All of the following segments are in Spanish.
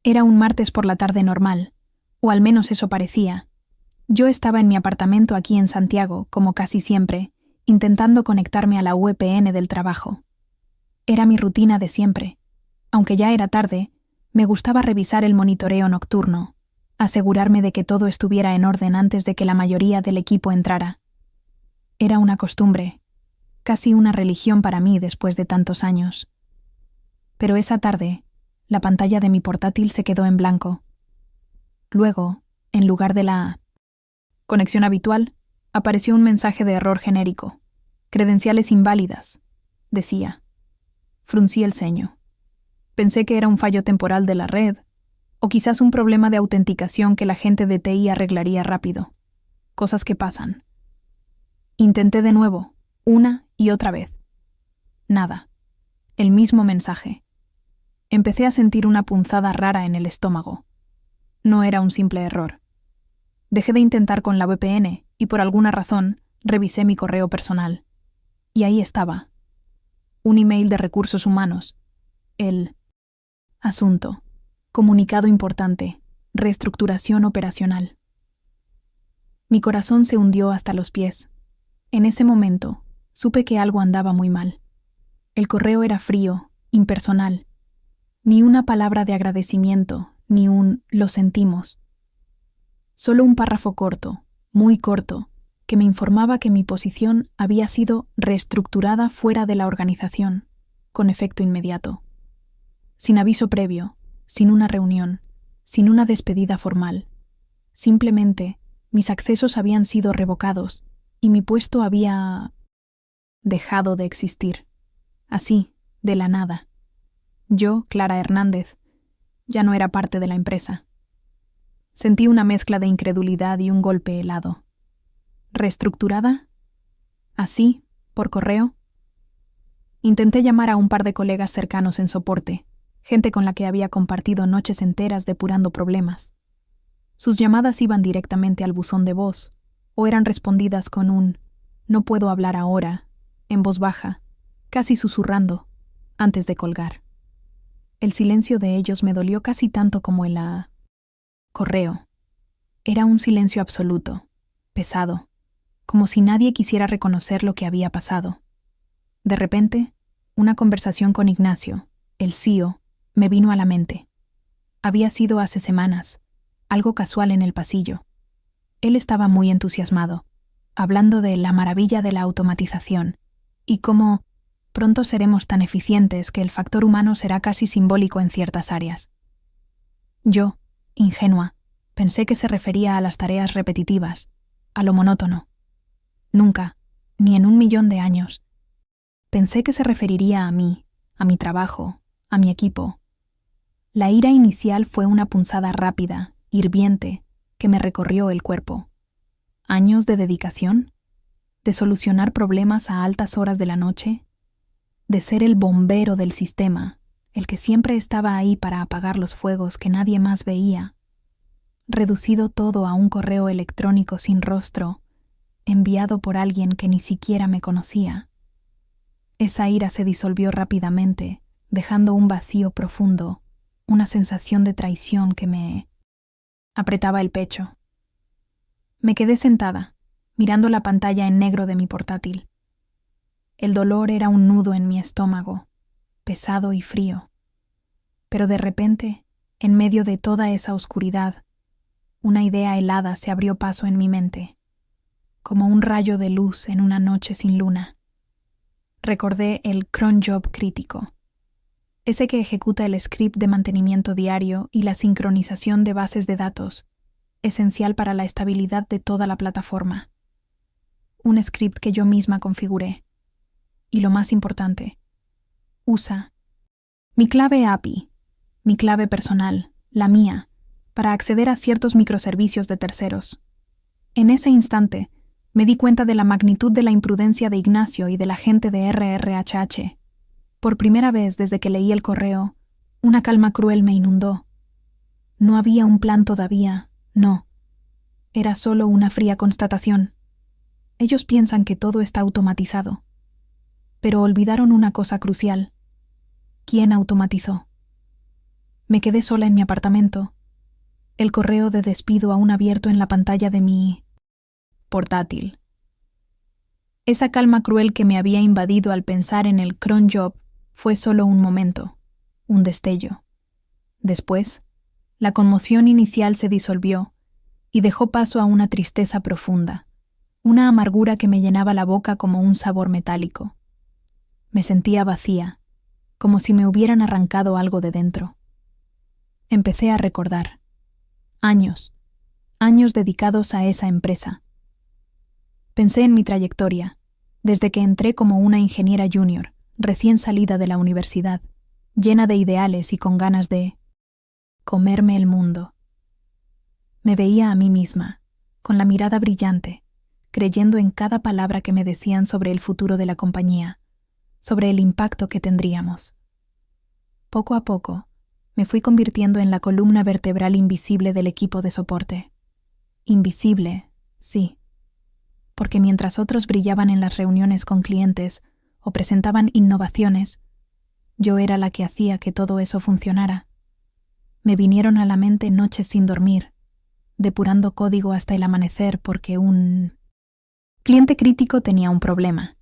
Era un martes por la tarde normal, o al menos eso parecía. Yo estaba en mi apartamento aquí en Santiago, como casi siempre, intentando conectarme a la VPN del trabajo. Era mi rutina de siempre. Aunque ya era tarde, me gustaba revisar el monitoreo nocturno, asegurarme de que todo estuviera en orden antes de que la mayoría del equipo entrara. Era una costumbre, casi una religión para mí después de tantos años. Pero esa tarde, la pantalla de mi portátil se quedó en blanco. Luego, en lugar de la conexión habitual, apareció un mensaje de error genérico. Credenciales inválidas, decía. Fruncí el ceño. Pensé que era un fallo temporal de la red, o quizás un problema de autenticación que la gente de TI arreglaría rápido. Cosas que pasan. Intenté de nuevo, una y otra vez. Nada. El mismo mensaje. Empecé a sentir una punzada rara en el estómago. No era un simple error. Dejé de intentar con la VPN y por alguna razón revisé mi correo personal. Y ahí estaba. Un email de recursos humanos. El asunto. Comunicado importante. Reestructuración operacional. Mi corazón se hundió hasta los pies. En ese momento, supe que algo andaba muy mal. El correo era frío, impersonal. Ni una palabra de agradecimiento, ni un «lo sentimos». Solo un párrafo corto, muy corto, que me informaba que mi posición había sido reestructurada fuera de la organización, con efecto inmediato. Sin aviso previo, sin una reunión, sin una despedida formal. Simplemente, mis accesos habían sido revocados y mi puesto había dejado de existir. Así, de la nada. Yo, Clara Hernández, ya no era parte de la empresa. Sentí una mezcla de incredulidad y un golpe helado. ¿Reestructurada? ¿Así? ¿Por correo? Intenté llamar a un par de colegas cercanos en soporte, gente con la que había compartido noches enteras depurando problemas. Sus llamadas iban directamente al buzón de voz, o eran respondidas con un «no puedo hablar ahora», en voz baja, casi susurrando, antes de colgar. El silencio de ellos me dolió casi tanto como el correo. Era un silencio absoluto, pesado, como si nadie quisiera reconocer lo que había pasado. De repente, una conversación con Ignacio, el CEO, me vino a la mente. Había sido hace semanas, algo casual en el pasillo. Él estaba muy entusiasmado, hablando de la maravilla de la automatización y cómo pronto seremos tan eficientes que el factor humano será casi simbólico en ciertas áreas. Yo, ingenua, pensé que se refería a las tareas repetitivas, a lo monótono. Nunca, ni en 1.000.000 de años. Pensé que se referiría a mí, a mi trabajo, a mi equipo. La ira inicial fue una punzada rápida, hirviente, que me recorrió el cuerpo. ¿Años de dedicación? ¿De solucionar problemas a altas horas de la noche? ¿De ser el bombero del sistema, el que siempre estaba ahí para apagar los fuegos que nadie más veía? Reducido todo a un correo electrónico sin rostro, enviado por alguien que ni siquiera me conocía. Esa ira se disolvió rápidamente, dejando un vacío profundo, una sensación de traición que me apretaba el pecho. Me quedé sentada, mirando la pantalla en negro de mi portátil. El dolor era un nudo en mi estómago, pesado y frío. Pero de repente, en medio de toda esa oscuridad, una idea helada se abrió paso en mi mente, como un rayo de luz en una noche sin luna. Recordé el cron job crítico, ese que ejecuta el script de mantenimiento diario y la sincronización de bases de datos, esencial para la estabilidad de toda la plataforma. Un script que yo misma configuré. Y lo más importante, usa mi clave API, mi clave personal, la mía, para acceder a ciertos microservicios de terceros. En ese instante, me di cuenta de la magnitud de la imprudencia de Ignacio y de la gente de RRHH. Por primera vez desde que leí el correo, una calma cruel me inundó. No había un plan todavía, no. Era solo una fría constatación. Ellos piensan que todo está automatizado. Pero olvidaron una cosa crucial. ¿Quién automatizó? Me quedé sola en mi apartamento, el correo de despido aún abierto en la pantalla de mi portátil. Esa calma cruel que me había invadido al pensar en el cron job fue solo un momento, un destello. Después, la conmoción inicial se disolvió y dejó paso a una tristeza profunda, una amargura que me llenaba la boca como un sabor metálico. Me sentía vacía, como si me hubieran arrancado algo de dentro. Empecé a recordar. Años dedicados a esa empresa. Pensé en mi trayectoria, desde que entré como una ingeniera junior, recién salida de la universidad, llena de ideales y con ganas de comerme el mundo. Me veía a mí misma, con la mirada brillante, creyendo en cada palabra que me decían sobre el futuro de la compañía, sobre el impacto que tendríamos. Poco a poco, me fui convirtiendo en la columna vertebral invisible del equipo de soporte. Invisible, sí, porque mientras otros brillaban en las reuniones con clientes o presentaban innovaciones, yo era la que hacía que todo eso funcionara. Me vinieron a la mente noches sin dormir, depurando código hasta el amanecer porque un cliente crítico tenía un problema.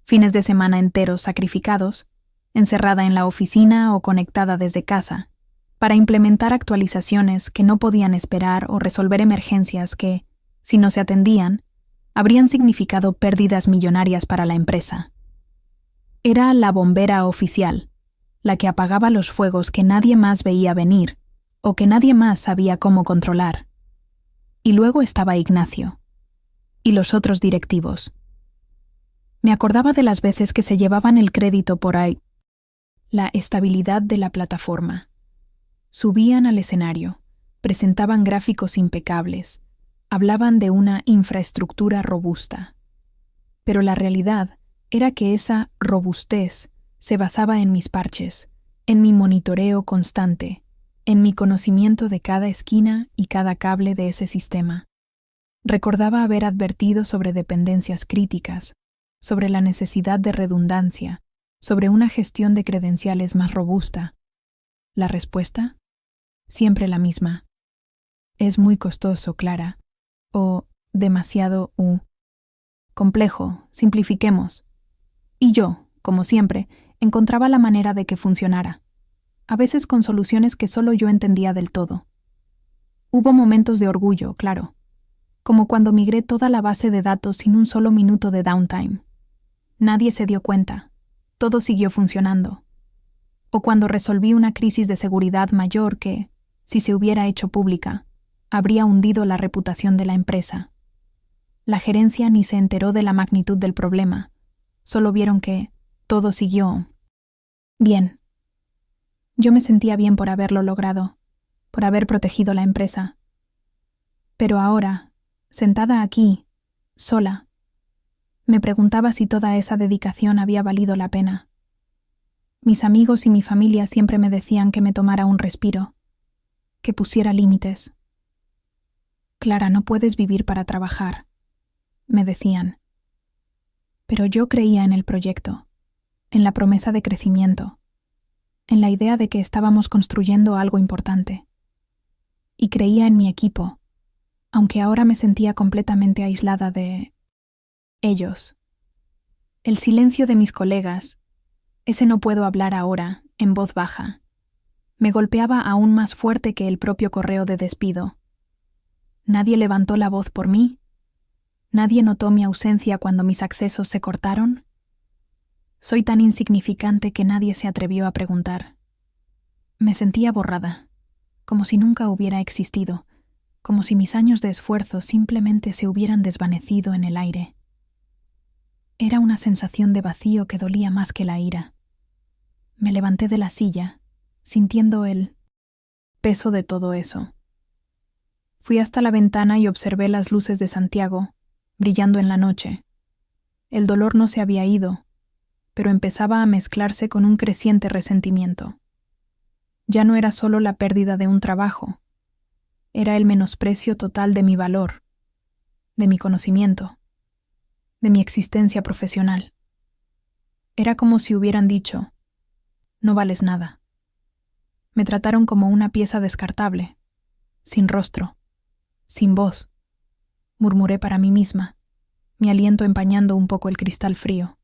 Fines de semana enteros sacrificados, encerrada en la oficina o conectada desde casa, para implementar actualizaciones que no podían esperar o resolver emergencias que, si no se atendían, habrían significado pérdidas millonarias para la empresa. Era la bombera oficial, la que apagaba los fuegos que nadie más veía venir o que nadie más sabía cómo controlar. Y luego estaba Ignacio. Y los otros directivos. Me acordaba de las veces que se llevaban el crédito por ahí. La estabilidad de la plataforma. Subían al escenario, presentaban gráficos impecables, hablaban de una infraestructura robusta. Pero la realidad era que esa robustez se basaba en mis parches, en mi monitoreo constante, en mi conocimiento de cada esquina y cada cable de ese sistema. Recordaba haber advertido sobre dependencias críticas, sobre la necesidad de redundancia, sobre una gestión de credenciales más robusta. ¿La respuesta? Siempre la misma. Es muy costoso, Clara. O demasiado complejo, simplifiquemos. Y yo, como siempre, encontraba la manera de que funcionara, a veces con soluciones que solo yo entendía del todo. Hubo momentos de orgullo, claro, como cuando migré toda la base de datos sin un solo minuto de downtime. Nadie se dio cuenta, todo siguió funcionando. O cuando resolví una crisis de seguridad mayor que, si se hubiera hecho pública, habría hundido la reputación de la empresa. La gerencia ni se enteró de la magnitud del problema, solo vieron que todo siguió bien. Yo me sentía bien por haberlo logrado, por haber protegido la empresa. Pero ahora, sentada aquí, sola, me preguntaba si toda esa dedicación había valido la pena. Mis amigos y mi familia siempre me decían que me tomara un respiro, que pusiera límites. Clara, no puedes vivir para trabajar, me decían. Pero yo creía en el proyecto, en la promesa de crecimiento, en la idea de que estábamos construyendo algo importante. Y creía en mi equipo, aunque ahora me sentía completamente aislada de ellos. El silencio de mis colegas, ese no puedo hablar ahora, en voz baja, me golpeaba aún más fuerte que el propio correo de despido. Nadie levantó la voz por mí. Nadie notó mi ausencia cuando mis accesos se cortaron. Soy tan insignificante que nadie se atrevió a preguntar. Me sentía borrada, como si nunca hubiera existido, como si mis años de esfuerzo simplemente se hubieran desvanecido en el aire. Era una sensación de vacío que dolía más que la ira. Me levanté de la silla, sintiendo el peso de todo eso. Fui hasta la ventana y observé las luces de Santiago, brillando en la noche. El dolor no se había ido, pero empezaba a mezclarse con un creciente resentimiento. Ya no era solo la pérdida de un trabajo, era el menosprecio total de mi valor, de mi conocimiento, de mi existencia profesional. Era como si hubieran dicho, no vales nada. Me trataron como una pieza descartable, sin rostro, sin voz. Murmuré para mí misma, mi aliento empañando un poco el cristal frío.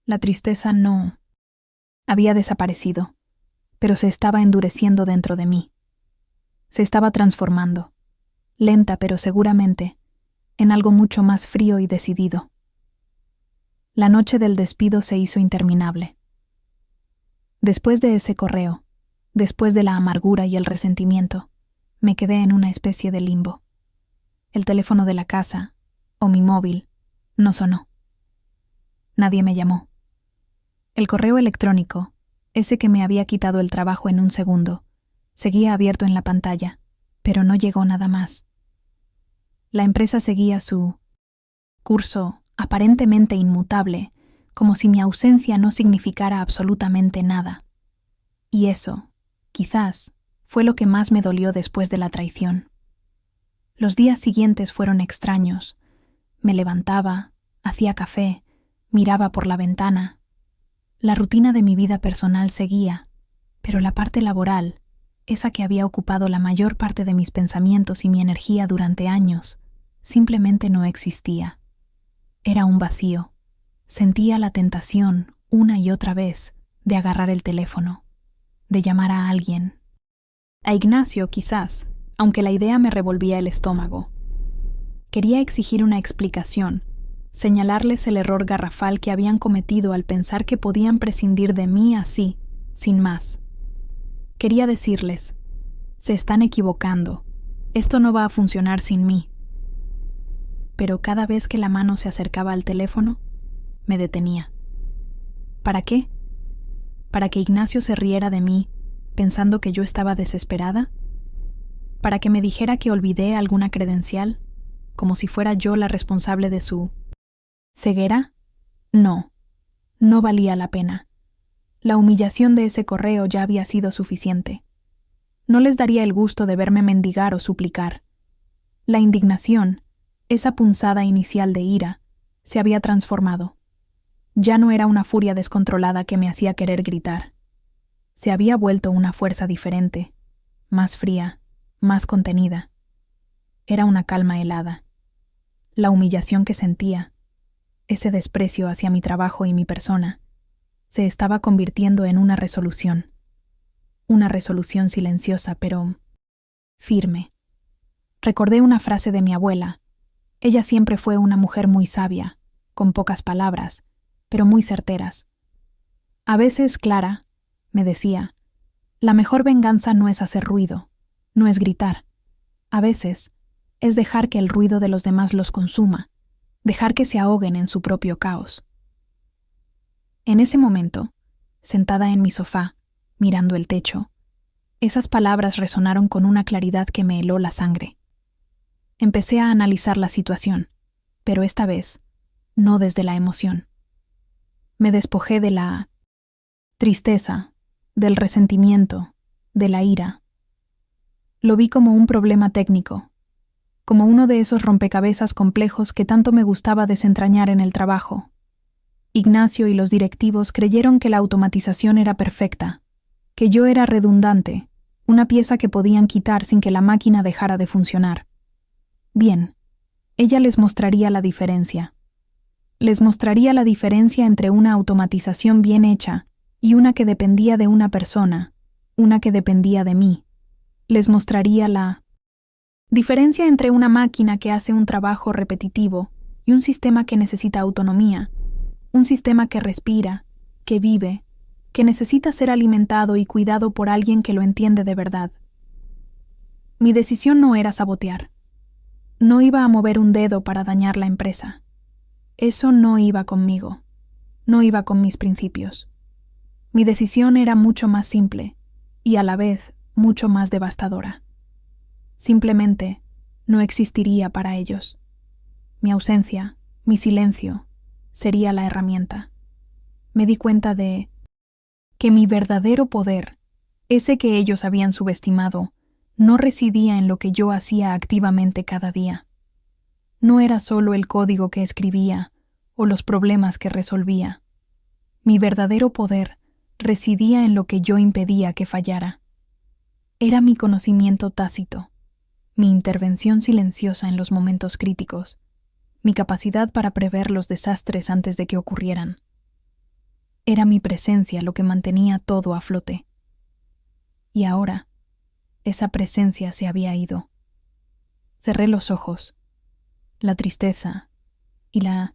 La tristeza no había desaparecido, pero se estaba endureciendo dentro de mí. Se estaba transformando, lenta pero seguramente, en algo mucho más frío y decidido. La noche del despido se hizo interminable. Después de ese correo, después de la amargura y el resentimiento, me quedé en una especie de limbo. El teléfono de la casa, o mi móvil, no sonó. Nadie me llamó. El correo electrónico, ese que me había quitado el trabajo en un segundo, seguía abierto en la pantalla, pero no llegó nada más. La empresa seguía su curso aparentemente inmutable, como si mi ausencia no significara absolutamente nada. Y eso, quizás, fue lo que más me dolió después de la traición. Los días siguientes fueron extraños. Me levantaba, hacía café, miraba por la ventana. La rutina de mi vida personal seguía, pero la parte laboral, esa que había ocupado la mayor parte de mis pensamientos y mi energía durante años, simplemente no existía. Era un vacío. Sentía la tentación, una y otra vez, de agarrar el teléfono, de llamar a alguien. A Ignacio, quizás, aunque la idea me revolvía el estómago. Quería exigir una explicación, señalarles el error garrafal que habían cometido al pensar que podían prescindir de mí así, sin más. Quería decirles, se están equivocando, esto no va a funcionar sin mí. Pero cada vez que la mano se acercaba al teléfono, me detenía. ¿Para qué? ¿Para que Ignacio se riera de mí, pensando que yo estaba desesperada? ¿Para que me dijera que olvidé alguna credencial, como si fuera yo la responsable de su ceguera? No, no valía la pena. La humillación de ese correo ya había sido suficiente. No les daría el gusto de verme mendigar o suplicar. La indignación, esa punzada inicial de ira, se había transformado. Ya no era una furia descontrolada que me hacía querer gritar. Se había vuelto una fuerza diferente, más fría, más contenida. Era una calma helada. La humillación que sentía, ese desprecio hacia mi trabajo y mi persona, se estaba convirtiendo en una resolución silenciosa, pero firme. Recordé una frase de mi abuela. Ella siempre fue una mujer muy sabia, con pocas palabras, pero muy certeras. A veces, Clara, me decía, la mejor venganza no es hacer ruido, no es gritar. A veces, es dejar que el ruido de los demás los consuma, dejar que se ahoguen en su propio caos. En ese momento, sentada en mi sofá, mirando el techo, esas palabras resonaron con una claridad que me heló la sangre. Empecé a analizar la situación, pero esta vez, no desde la emoción. Me despojé de la tristeza, del resentimiento, de la ira. Lo vi como un problema técnico, como uno de esos rompecabezas complejos que tanto me gustaba desentrañar en el trabajo. Ignacio y los directivos creyeron que la automatización era perfecta, que yo era redundante, una pieza que podían quitar sin que la máquina dejara de funcionar. Bien, ella les mostraría la diferencia. Les mostraría la diferencia entre una automatización bien hecha y una que dependía de una persona, una que dependía de mí. Les mostraría la diferencia entre una máquina que hace un trabajo repetitivo y un sistema que necesita autonomía, un sistema que respira, que vive, que necesita ser alimentado y cuidado por alguien que lo entiende de verdad. Mi decisión no era sabotear. No iba a mover un dedo para dañar la empresa. Eso no iba conmigo. No iba con mis principios. Mi decisión era mucho más simple y a la vez mucho más devastadora. Simplemente no existiría para ellos. Mi ausencia, mi silencio, sería la herramienta. Me di cuenta de que mi verdadero poder, ese que ellos habían subestimado, no residía en lo que yo hacía activamente cada día. No era solo el código que escribía o los problemas que resolvía. Mi verdadero poder residía en lo que yo impedía que fallara, Era mi conocimiento tácito, mi intervención silenciosa en los momentos críticos, mi capacidad para prever los desastres antes de que ocurrieran. Era mi presencia lo que mantenía todo a flote. Y ahora, esa presencia se había ido. Cerré los ojos. La tristeza y la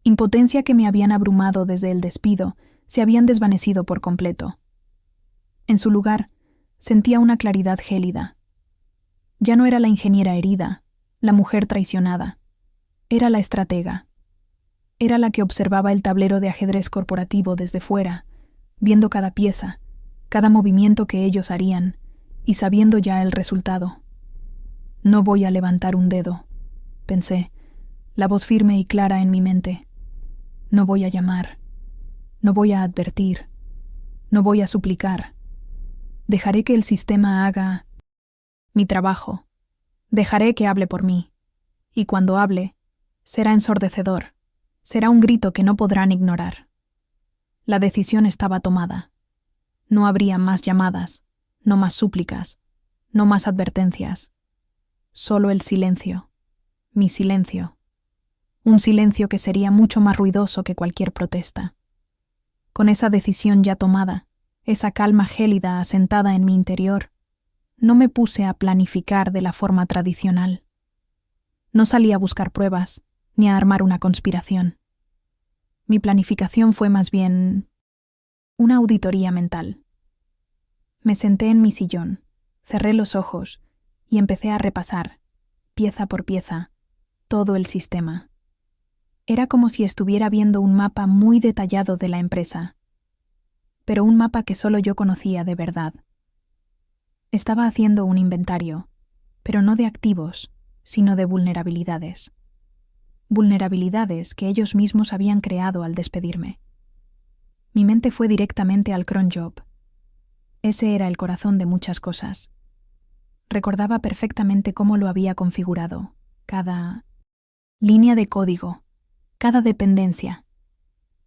impotencia que me habían abrumado desde el despido se habían desvanecido por completo. En su lugar, sentía una claridad gélida. Ya no era la ingeniera herida, la mujer traicionada. Era la estratega. Era la que observaba el tablero de ajedrez corporativo desde fuera, viendo cada pieza, cada movimiento que ellos harían, y sabiendo ya el resultado. No voy a levantar un dedo, pensé, la voz firme y clara en mi mente. No voy a llamar, no voy a advertir, no voy a suplicar. Dejaré que el sistema haga mi trabajo. Dejaré que hable por mí. Y cuando hable, será ensordecedor. Será un grito que no podrán ignorar. La decisión estaba tomada. No habría más llamadas, no más súplicas, no más advertencias. Solo el silencio. Mi silencio. Un silencio que sería mucho más ruidoso que cualquier protesta. Con esa decisión ya tomada, esa calma gélida asentada en mi interior, no me puse a planificar de la forma tradicional. No salí a buscar pruebas, ni a armar una conspiración. Mi planificación fue más bien una auditoría mental. Me senté en mi sillón, cerré los ojos y empecé a repasar, pieza por pieza, todo el sistema. Era como si estuviera viendo un mapa muy detallado de la empresa, pero un mapa que solo yo conocía de verdad. Estaba haciendo un inventario, pero no de activos, sino de vulnerabilidades. Vulnerabilidades que ellos mismos habían creado al despedirme. Mi mente fue directamente al cron job. Ese era el corazón de muchas cosas. Recordaba perfectamente cómo lo había configurado, cada línea de código, cada dependencia.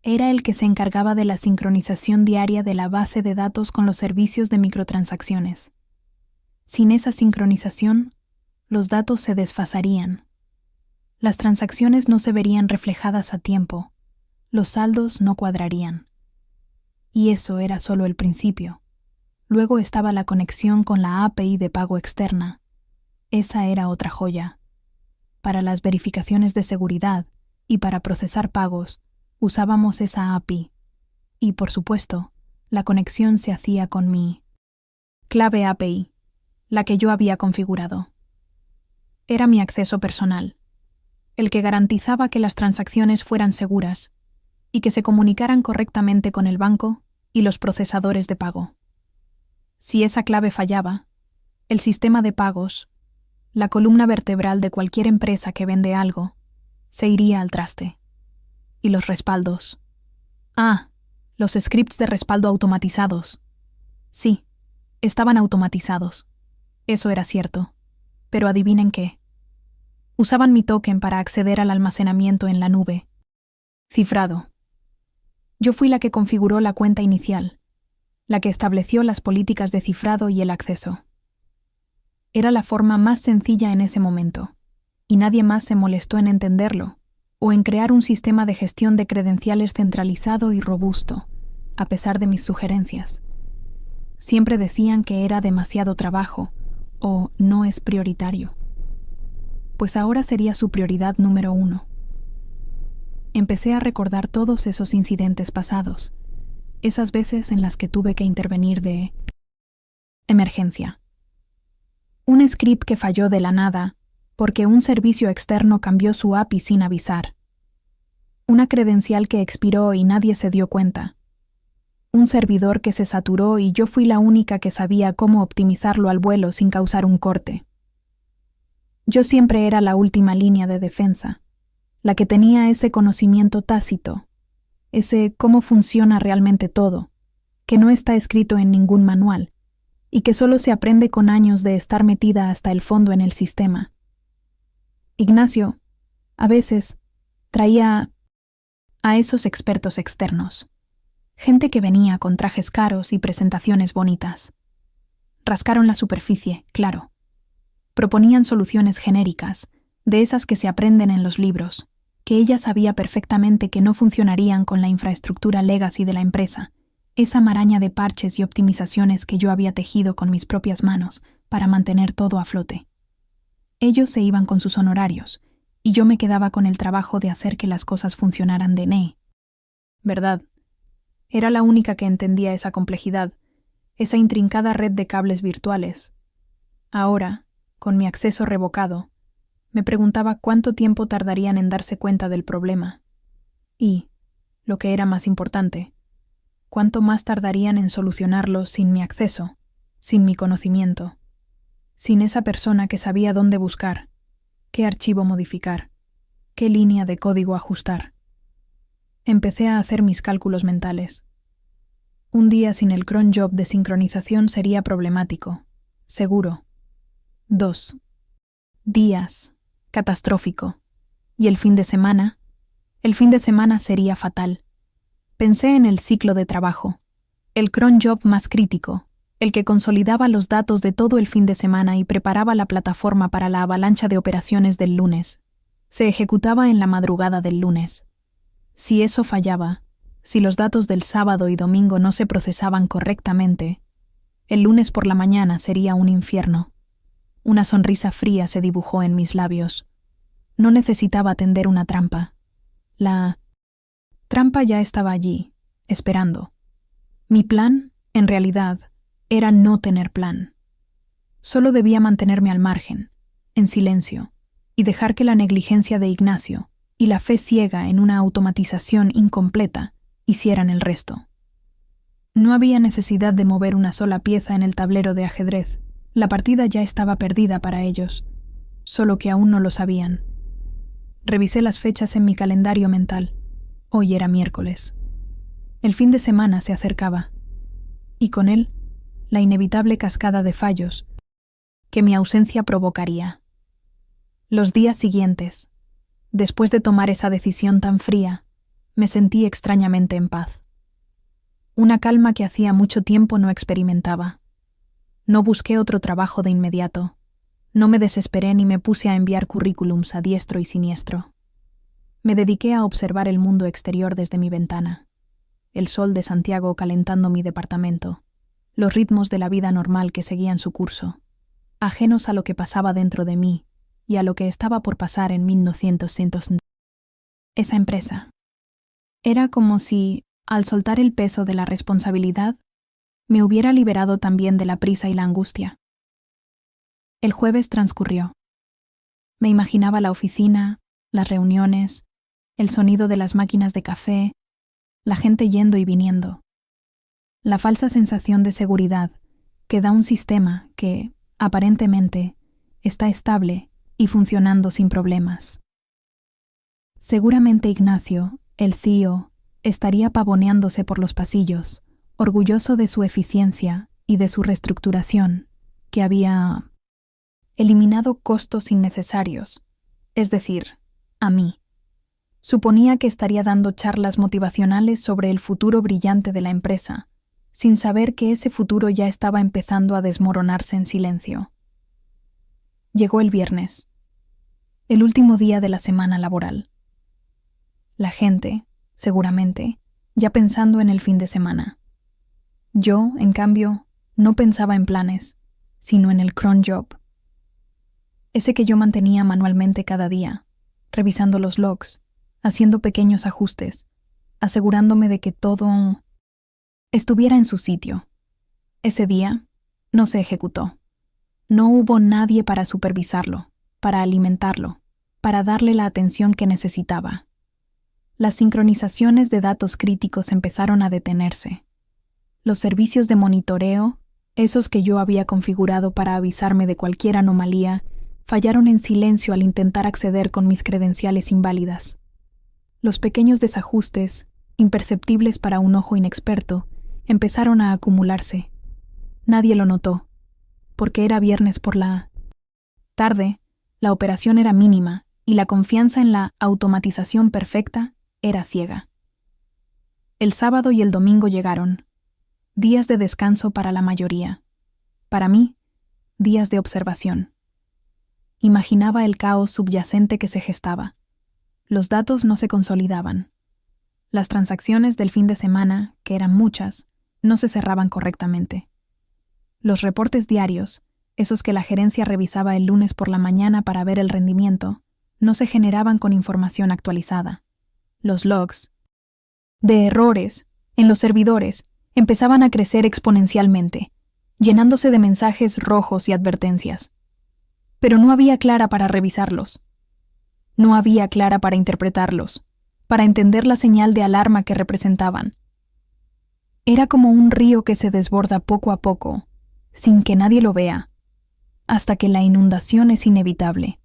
Era el que se encargaba de la sincronización diaria de la base de datos con los servicios de microtransacciones. Sin esa sincronización, los datos se desfasarían. Las transacciones no se verían reflejadas a tiempo, los saldos no cuadrarían. Y eso era solo el principio. Luego estaba la conexión con la API de pago externa. Esa era otra joya. Para las verificaciones de seguridad y para procesar pagos, usábamos esa API. Y, por supuesto, la conexión se hacía con mi clave API, la que yo había configurado. Era mi acceso personal, el que garantizaba que las transacciones fueran seguras y que se comunicaran correctamente con el banco y los procesadores de pago. Si esa clave fallaba, el sistema de pagos, la columna vertebral de cualquier empresa que vende algo, se iría al traste. Y los respaldos. Los scripts de respaldo automatizados. Sí, estaban automatizados. Eso era cierto. Pero adivinen qué. Usaban mi token para acceder al almacenamiento en la nube. Cifrado. Yo fui la que configuró la cuenta inicial, la que estableció las políticas de cifrado y el acceso. Era la forma más sencilla en ese momento, y nadie más se molestó en entenderlo, o en crear un sistema de gestión de credenciales centralizado y robusto, a pesar de mis sugerencias. Siempre decían que era demasiado trabajo, o no es prioritario. Pues ahora sería su prioridad número 1. Empecé a recordar todos esos incidentes pasados, esas veces en las que tuve que intervenir de emergencia. Un script que falló de la nada porque un servicio externo cambió su API sin avisar. Una credencial que expiró y nadie se dio cuenta. Un servidor que se saturó y yo fui la única que sabía cómo optimizarlo al vuelo sin causar un corte. Yo siempre era la última línea de defensa, la que tenía ese conocimiento tácito, ese cómo funciona realmente todo, que no está escrito en ningún manual y que solo se aprende con años de estar metida hasta el fondo en el sistema. Ignacio, a veces, traía a esos expertos externos, gente que venía con trajes caros y presentaciones bonitas. Rascaron la superficie, claro. Proponían soluciones genéricas, de esas que se aprenden en los libros, que ella sabía perfectamente que no funcionarían con la infraestructura legacy de la empresa, esa maraña de parches y optimizaciones que yo había tejido con mis propias manos para mantener todo a flote. Ellos se iban con sus honorarios, y yo me quedaba con el trabajo de hacer que las cosas funcionaran de NE. ¿Verdad? Era la única que entendía esa complejidad, esa intrincada red de cables virtuales. Ahora, con mi acceso revocado, me preguntaba cuánto tiempo tardarían en darse cuenta del problema. Y, lo que era más importante, cuánto más tardarían en solucionarlo sin mi acceso, sin mi conocimiento, sin esa persona que sabía dónde buscar, qué archivo modificar, qué línea de código ajustar. Empecé a hacer mis cálculos mentales. Un día sin el cron job de sincronización sería problemático, seguro. 2 días, catastrófico. ¿Y el fin de semana? El fin de semana sería fatal. Pensé en el ciclo de trabajo, el cron job más crítico, el que consolidaba los datos de todo el fin de semana y preparaba la plataforma para la avalancha de operaciones del lunes. Se ejecutaba en la madrugada del lunes. Si eso fallaba, si los datos del sábado y domingo no se procesaban correctamente, el lunes por la mañana sería un infierno. Una sonrisa fría se dibujó en mis labios. No necesitaba tender una trampa. La trampa ya estaba allí, esperando. Mi plan, en realidad, era no tener plan. Solo debía mantenerme al margen, en silencio, y dejar que la negligencia de Ignacio y la fe ciega en una automatización incompleta hicieran el resto. No había necesidad de mover una sola pieza en el tablero de ajedrez. La partida ya estaba perdida para ellos, solo que aún no lo sabían. Revisé las fechas en mi calendario mental. Hoy era miércoles. El fin de semana se acercaba, y con él, la inevitable cascada de fallos que mi ausencia provocaría. Los días siguientes, después de tomar esa decisión tan fría, me sentí extrañamente en paz. Una calma que hacía mucho tiempo no experimentaba. No busqué otro trabajo de inmediato. No me desesperé ni me puse a enviar currículums a diestro y siniestro. Me dediqué a observar el mundo exterior desde mi ventana. El sol de Santiago calentando mi departamento. Los ritmos de la vida normal que seguían su curso, ajenos a lo que pasaba dentro de mí y a lo que estaba por pasar en 1900. Esa empresa. Era como si, al soltar el peso de la responsabilidad, me hubiera liberado también de la prisa y la angustia. El jueves transcurrió. Me imaginaba la oficina, las reuniones, el sonido de las máquinas de café, la gente yendo y viniendo. La falsa sensación de seguridad que da un sistema que, aparentemente, está estable y funcionando sin problemas. Seguramente Ignacio, el CEO, estaría pavoneándose por los pasillos, orgulloso de su eficiencia y de su reestructuración, que había eliminado costos innecesarios, es decir, a mí. Suponía que estaría dando charlas motivacionales sobre el futuro brillante de la empresa, sin saber que ese futuro ya estaba empezando a desmoronarse en silencio. Llegó el viernes, el último día de la semana laboral. La gente, seguramente, ya pensando en el fin de semana. Yo, en cambio, no pensaba en planes, sino en el cron job. Ese que yo mantenía manualmente cada día, revisando los logs, haciendo pequeños ajustes, asegurándome de que todo estuviera en su sitio. Ese día no se ejecutó. No hubo nadie para supervisarlo, para alimentarlo, para darle la atención que necesitaba. Las sincronizaciones de datos críticos empezaron a detenerse. Los servicios de monitoreo, esos que yo había configurado para avisarme de cualquier anomalía, fallaron en silencio al intentar acceder con mis credenciales inválidas. Los pequeños desajustes, imperceptibles para un ojo inexperto, empezaron a acumularse. Nadie lo notó, porque era viernes por la tarde, la operación era mínima y la confianza en la automatización perfecta era ciega. El sábado y el domingo llegaron, días de descanso para la mayoría. Para mí, días de observación. Imaginaba el caos subyacente que se gestaba. Los datos no se consolidaban. Las transacciones del fin de semana, que eran muchas, no se cerraban correctamente. Los reportes diarios, esos que la gerencia revisaba el lunes por la mañana para ver el rendimiento, no se generaban con información actualizada. Los logs de errores en los servidores empezaban a crecer exponencialmente, llenándose de mensajes rojos y advertencias. Pero no había Clara para revisarlos. No había Clara para interpretarlos, para entender la señal de alarma que representaban. Era como un río que se desborda poco a poco, sin que nadie lo vea, hasta que la inundación es inevitable.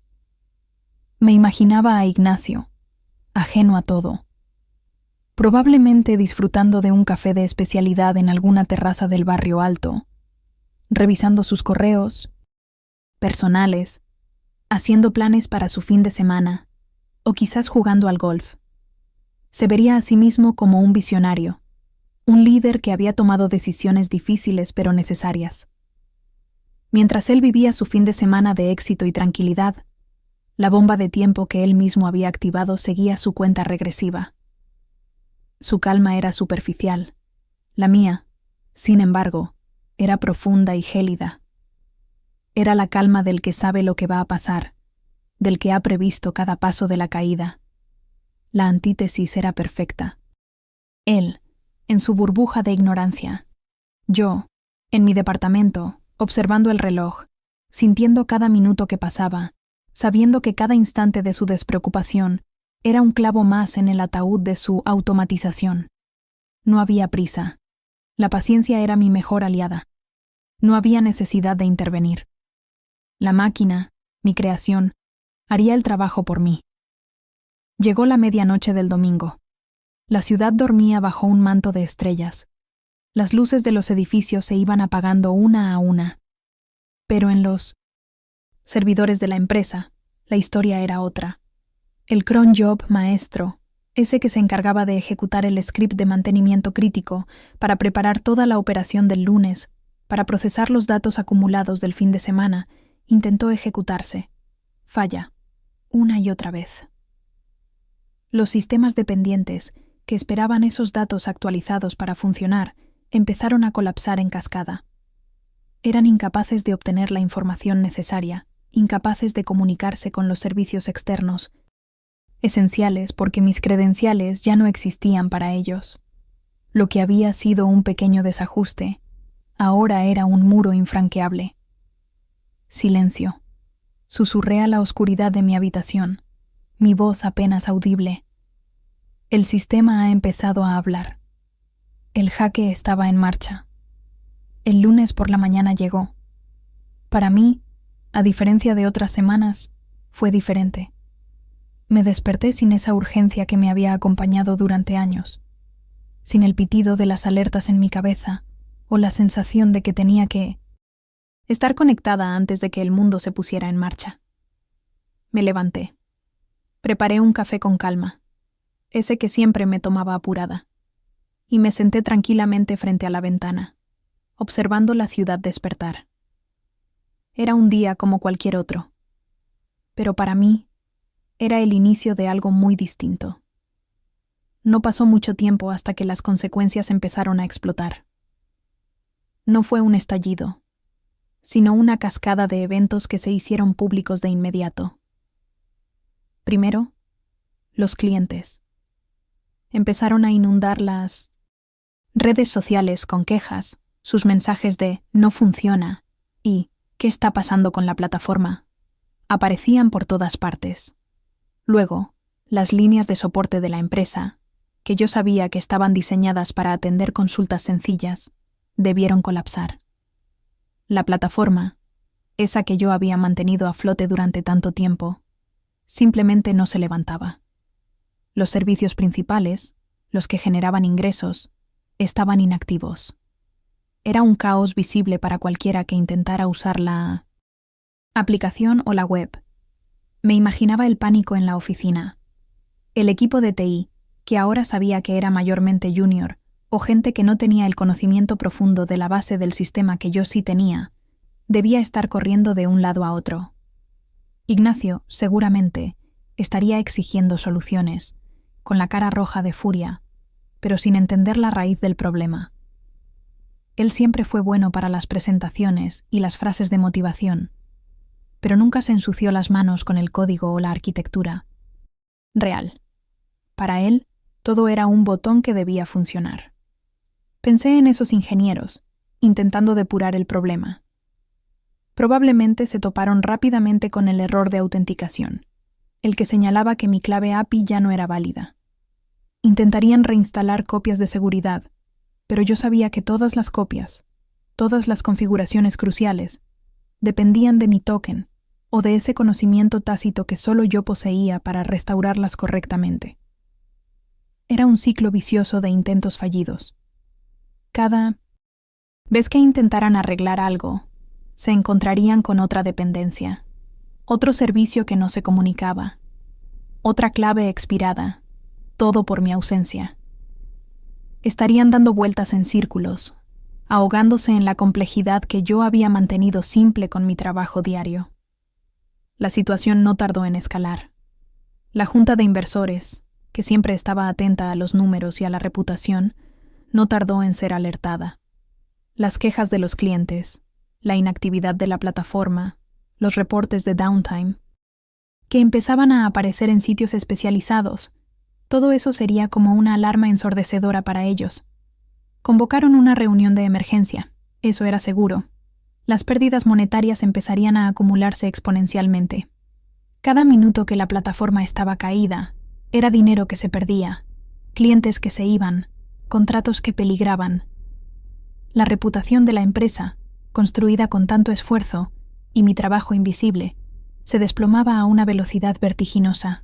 Me imaginaba a Ignacio, ajeno a todo, probablemente disfrutando de un café de especialidad en alguna terraza del barrio alto, revisando sus correos personales, haciendo planes para su fin de semana, o quizás jugando al golf. Se vería a sí mismo como un visionario, un líder que había tomado decisiones difíciles pero necesarias. Mientras él vivía su fin de semana de éxito y tranquilidad, la bomba de tiempo que él mismo había activado seguía su cuenta regresiva. Su calma era superficial. La mía, sin embargo, era profunda y gélida. Era la calma del que sabe lo que va a pasar, del que ha previsto cada paso de la caída. La antítesis era perfecta. Él, en su burbuja de ignorancia. Yo, en mi departamento, observando el reloj, sintiendo cada minuto que pasaba, sabiendo que cada instante de su despreocupación era un clavo más en el ataúd de su automatización. No había prisa. La paciencia era mi mejor aliada. No había necesidad de intervenir. La máquina, mi creación, haría el trabajo por mí. Llegó la medianoche del domingo. La ciudad dormía bajo un manto de estrellas. Las luces de los edificios se iban apagando una a una. Pero en los servidores de la empresa, la historia era otra. El cron job maestro, ese que se encargaba de ejecutar el script de mantenimiento crítico para preparar toda la operación del lunes, para procesar los datos acumulados del fin de semana, intentó ejecutarse. Falla, una y otra vez. Los sistemas dependientes, que esperaban esos datos actualizados para funcionar, empezaron a colapsar en cascada. Eran incapaces de obtener la información necesaria, incapaces de comunicarse con los servicios externos, esenciales porque mis credenciales ya no existían para ellos. Lo que había sido un pequeño desajuste, ahora era un muro infranqueable. Silencio. Susurré a la oscuridad de mi habitación, mi voz apenas audible. El sistema ha empezado a hablar. El jaque estaba en marcha. El lunes por la mañana llegó. Para mí, a diferencia de otras semanas, fue diferente. Me desperté sin esa urgencia que me había acompañado durante años, sin el pitido de las alertas en mi cabeza o la sensación de que tenía que estar conectada antes de que el mundo se pusiera en marcha. Me levanté. Preparé un café con calma, ese que siempre me tomaba apurada, y me senté tranquilamente frente a la ventana, observando la ciudad despertar. Era un día como cualquier otro, pero para mí era el inicio de algo muy distinto. No pasó mucho tiempo hasta que las consecuencias empezaron a explotar. No fue un estallido, sino una cascada de eventos que se hicieron públicos de inmediato. Primero, los clientes. Empezaron a inundar las redes sociales con quejas, sus mensajes de «no funciona» y «¿qué está pasando con la plataforma?» aparecían por todas partes. Luego, las líneas de soporte de la empresa, que yo sabía que estaban diseñadas para atender consultas sencillas, debieron colapsar. La plataforma, esa que yo había mantenido a flote durante tanto tiempo, simplemente no se levantaba. Los servicios principales, los que generaban ingresos, estaban inactivos. Era un caos visible para cualquiera que intentara usar la aplicación o la web. Me imaginaba el pánico en la oficina. El equipo de TI, que ahora sabía que era mayormente junior, o gente que no tenía el conocimiento profundo de la base del sistema que yo sí tenía, Debía estar corriendo de un lado a otro. Ignacio, seguramente, estaría exigiendo soluciones, con la cara roja de furia, pero sin entender la raíz del problema. Él siempre fue bueno para las presentaciones y las frases de motivación, pero nunca se ensució las manos con el código o la arquitectura. Real. Para él, todo era un botón que debía funcionar. Pensé en esos ingenieros, intentando depurar el problema. Probablemente se toparon rápidamente con el error de autenticación, el que señalaba que mi clave API ya no era válida. Intentarían reinstalar copias de seguridad, pero yo sabía que todas las copias, todas las configuraciones cruciales, dependían de mi token o de ese conocimiento tácito que solo yo poseía para restaurarlas correctamente. Era un ciclo vicioso de intentos fallidos. Cada vez que intentaran arreglar algo, se encontrarían con otra dependencia, otro servicio que no se comunicaba, otra clave expirada, todo por mi ausencia. Estarían dando vueltas en círculos, ahogándose en la complejidad que yo había mantenido simple con mi trabajo diario. La situación no tardó en escalar. La junta de inversores, que siempre estaba atenta a los números y a la reputación, no tardó en ser alertada. Las quejas de los clientes, la inactividad de la plataforma, los reportes de downtime, que empezaban a aparecer en sitios especializados, todo eso sería como una alarma ensordecedora para ellos. Convocaron una reunión de emergencia, eso era seguro. Las pérdidas monetarias empezarían a acumularse exponencialmente. Cada minuto que la plataforma estaba caída, era dinero que se perdía, clientes que se iban, contratos que peligraban. La reputación de la empresa, construida con tanto esfuerzo, y mi trabajo invisible, se desplomaba a una velocidad vertiginosa.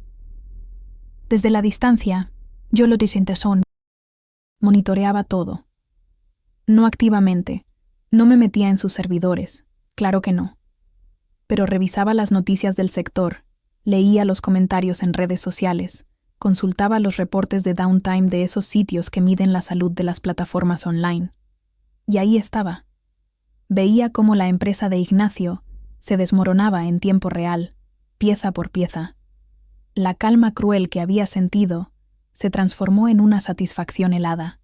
Desde la distancia, yo lo desinteresó. Monitoreaba todo. No activamente, no me metía en sus servidores, claro que no. Pero revisaba las noticias del sector, leía los comentarios en redes sociales, consultaba los reportes de downtime de esos sitios que miden la salud de las plataformas online. Y ahí estaba. Veía cómo la empresa de Ignacio se desmoronaba en tiempo real, pieza por pieza. La calma cruel que había sentido se transformó en una satisfacción helada.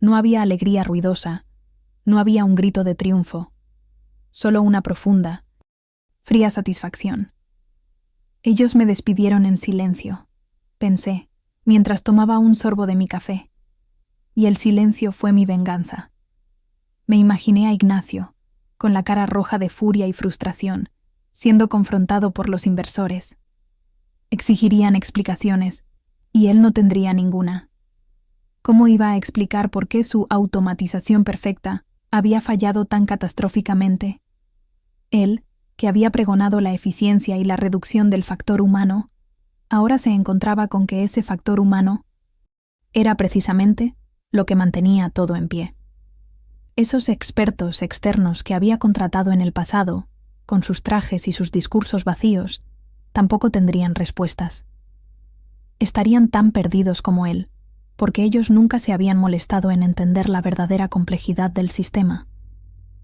No había alegría ruidosa, no había un grito de triunfo, solo una profunda, fría satisfacción. Ellos me despidieron en silencio, pensé, mientras tomaba un sorbo de mi café, y el silencio fue mi venganza. Me imaginé a Ignacio, con la cara roja de furia y frustración, siendo confrontado por los inversores. Exigirían explicaciones, y él no tendría ninguna. ¿Cómo iba a explicar por qué su automatización perfecta había fallado tan catastróficamente? Él, que había pregonado la eficiencia y la reducción del factor humano, ahora se encontraba con que ese factor humano era precisamente lo que mantenía todo en pie. Esos expertos externos que había contratado en el pasado, con sus trajes y sus discursos vacíos, tampoco tendrían respuestas. Estarían tan perdidos como él, porque ellos nunca se habían molestado en entender la verdadera complejidad del sistema.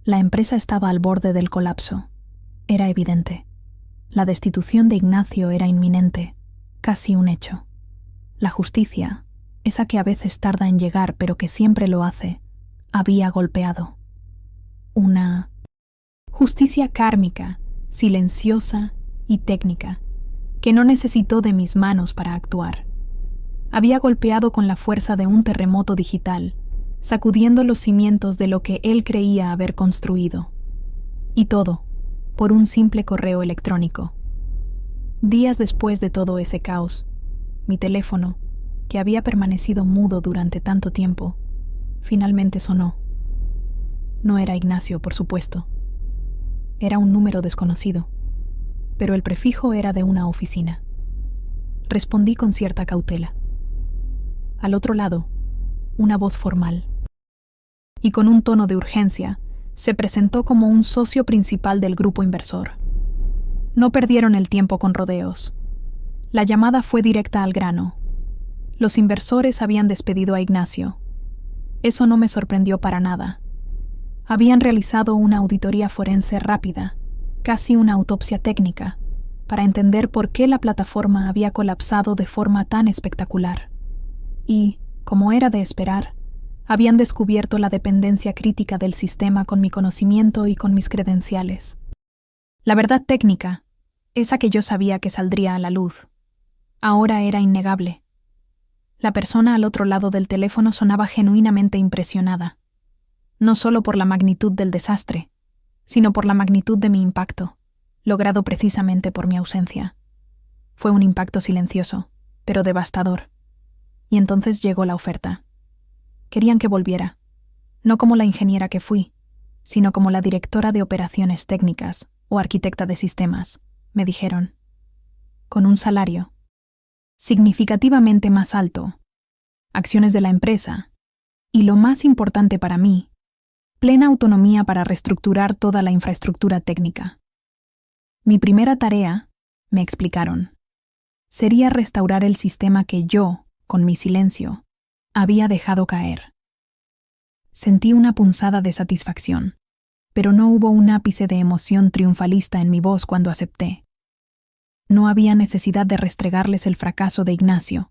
La empresa estaba al borde del colapso. Era evidente. La destitución de Ignacio era inminente, casi un hecho. La justicia, esa que a veces tarda en llegar pero que siempre lo hace, había golpeado. Una justicia kármica, silenciosa y técnica, que no necesitó de mis manos para actuar. Había golpeado con la fuerza de un terremoto digital, sacudiendo los cimientos de lo que él creía haber construido. Y todo, por un simple correo electrónico. Días después de todo ese caos, mi teléfono, que había permanecido mudo durante tanto tiempo, finalmente sonó. No era Ignacio, por supuesto. Era un número desconocido, pero el prefijo era de una oficina. Respondí con cierta cautela. Al otro lado, una voz formal. Y con un tono de urgencia, se presentó como un socio principal del grupo inversor. No perdieron el tiempo con rodeos. La llamada fue directa al grano. Los inversores habían despedido a Ignacio. Eso no me sorprendió para nada. Habían realizado una auditoría forense rápida, casi una autopsia técnica, para entender por qué la plataforma había colapsado de forma tan espectacular. Y, como era de esperar, habían descubierto la dependencia crítica del sistema con mi conocimiento y con mis credenciales. La verdad técnica, esa que yo sabía que saldría a la luz, ahora era innegable. La persona al otro lado del teléfono sonaba genuinamente impresionada, no solo por la magnitud del desastre, sino por la magnitud de mi impacto, logrado precisamente por mi ausencia. Fue un impacto silencioso, pero devastador. Y entonces llegó la oferta. Querían que volviera, no como la ingeniera que fui, sino como la directora de operaciones técnicas o arquitecta de sistemas, me dijeron, con un salario significativamente más alto, acciones de la empresa y, lo más importante para mí, plena autonomía para reestructurar toda la infraestructura técnica. Mi primera tarea, me explicaron, sería restaurar el sistema que yo, con mi silencio, había dejado caer. Sentí una punzada de satisfacción, pero no hubo un ápice de emoción triunfalista en mi voz cuando acepté. No había necesidad de restregarles el fracaso de Ignacio.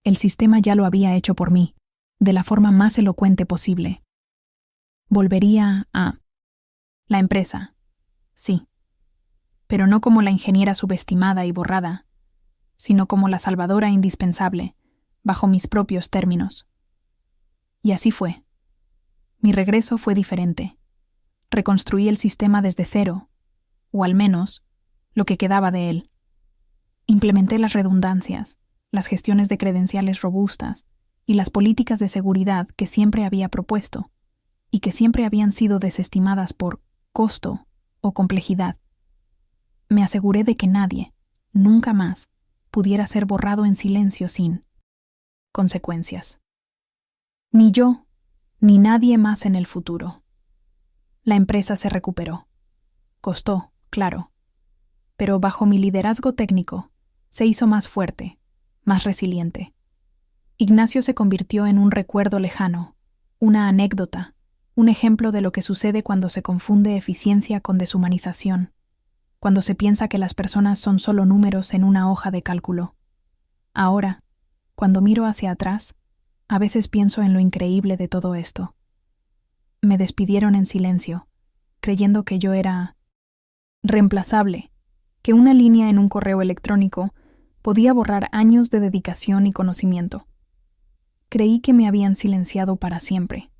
El sistema ya lo había hecho por mí, de la forma más elocuente posible. Volvería a la empresa, sí, pero no como la ingeniera subestimada y borrada, sino como la salvadora indispensable, bajo mis propios términos. Y así fue. Mi regreso fue diferente. Reconstruí el sistema desde cero, o al menos, lo que quedaba de él. Implementé las redundancias, las gestiones de credenciales robustas y las políticas de seguridad que siempre había propuesto y que siempre habían sido desestimadas por costo o complejidad. Me aseguré de que nadie, nunca más, pudiera ser borrado en silencio sin consecuencias. Ni yo, ni nadie más en el futuro. La empresa se recuperó. Costó, claro, pero bajo mi liderazgo técnico, se hizo más fuerte, más resiliente. Ignacio se convirtió en un recuerdo lejano, una anécdota, un ejemplo de lo que sucede cuando se confunde eficiencia con deshumanización, cuando se piensa que las personas son solo números en una hoja de cálculo. Ahora, cuando miro hacia atrás, a veces pienso en lo increíble de todo esto. Me despidieron en silencio, creyendo que yo era reemplazable, que una línea en un correo electrónico podía borrar años de dedicación y conocimiento. Creí que me habían silenciado para siempre.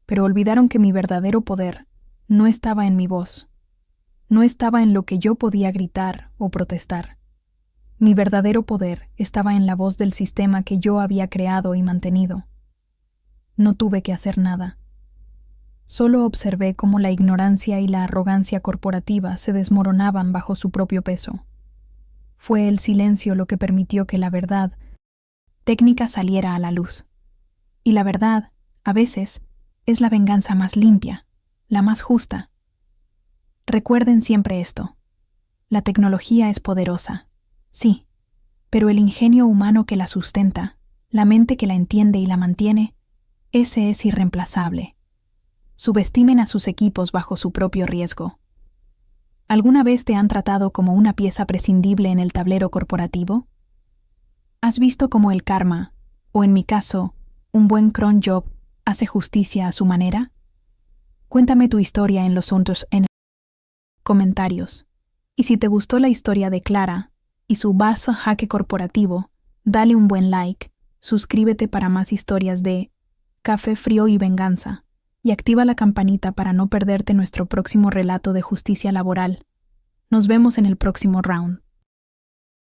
Pero olvidaron que mi verdadero poder no estaba en mi voz, no estaba en lo que yo podía gritar o protestar. Mi verdadero poder estaba en la voz del sistema que yo había creado y mantenido. No tuve que hacer nada. Solo observé cómo la ignorancia y la arrogancia corporativa se desmoronaban bajo su propio peso. Fue el silencio lo que permitió que la verdad técnica saliera a la luz. Y la verdad, a veces, es la venganza más limpia, la más justa. Recuerden siempre esto. La tecnología es poderosa, sí, pero el ingenio humano que la sustenta, la mente que la entiende y la mantiene, ese es irreemplazable. Subestimen a sus equipos bajo su propio riesgo. ¿Alguna vez te han tratado como una pieza prescindible en el tablero corporativo? ¿Has visto cómo el karma, o en mi caso, un buen cron job, hace justicia a su manera? Cuéntame tu historia en los comentarios. Y si te gustó la historia de Clara y su vasto jaque corporativo, dale un buen like, suscríbete para más historias de Café Frío y Venganza, y activa la campanita para no perderte nuestro próximo relato de justicia laboral. Nos vemos en el próximo round.